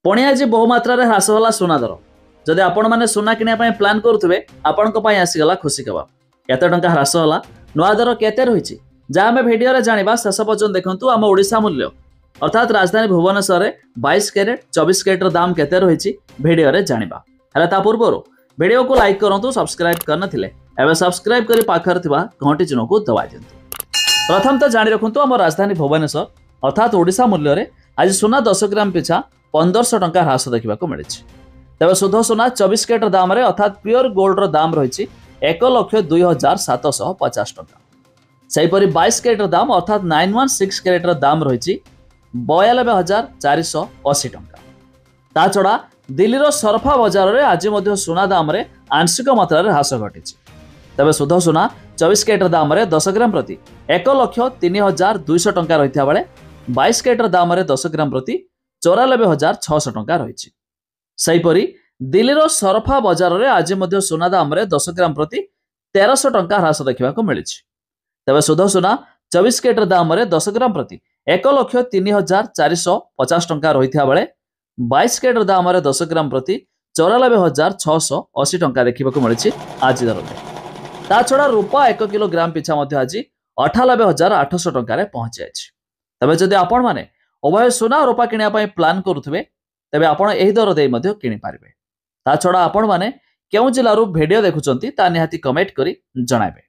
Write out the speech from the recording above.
पुणी आज बहुमात्रा ह्रास होला सुना दर जदि आपण मैंने सुना किना प्लान करुवे आपण आसीगला खुशी खबर केते टंका ह्रास होला नुआ दर केते रही जहाँ आम भिडियो जाना शेष पर्यटन देखूँ आम ओडिशा मूल्य अर्थात राजधानी भुवनेश्वर में 22 कैरेट 24 कैरेट दाम केते रही भिडियो जाना हेल्ला पूर्व भिडियो को लाइक करूँ सब्सक्राइब करनथिले एवं सब्सक्राइब कर पाखर घंटी चिन्ह को दबा दिंतु। प्रथम तो जाणी रखु आम राजधानी भुवनेश्वर अर्थात ओडिशा मूल्य में आज सुना 10 ग्राम पिछा 1500 टंका ह्रास देखा मिली। तेज शुद्ध सुना 24 कैरेट दाम अर्थात प्योर गोल्ड दाम रही 1,02,750 टंका। सेहीपरि 22 कैरेट दाम अर्थात 916 कैरेट दाम रही 92,480 टंका। ता छड़ा दिल्ली सरफा बजार में आज सुना दाम आंशिक मात्रा ह्रास घटी। तेज शुद्ध सुना 24 कैरेट दाम 10 ग्राम प्रति 1,03,200 टंका रही बेले 22 कैरेट दाम 10 ग्राम प्रति 94,600 टंका रही। सेहीपरि दिल्ली सरफा बजार में आज सुना दाम 10 ग्राम प्रति 1300 टंका ह्रास देखा मिली। तेज शुद्ध सुना 24 कैरेट दाम 10 ग्राम प्रति 1,03,450 टंका रही बेले 22 कैरेट दाम 10 ग्राम प्रति 94,680 टंका देखा मिली आज दर में। ता छड़ा रूपा 1 किलोग्राम पिछा आज 98,800 टंका पहुंची जाए। तबे जदि आपण माने उभय सुना रूपा किनिया प्लान करुवे तेबे आपण एही दर दे मध्य किनि पारिबे। ता छड़ा आपण माने केउ जिल्लारू भिडियो देखुचंती ता निहाती कमेंट करी जणाबे।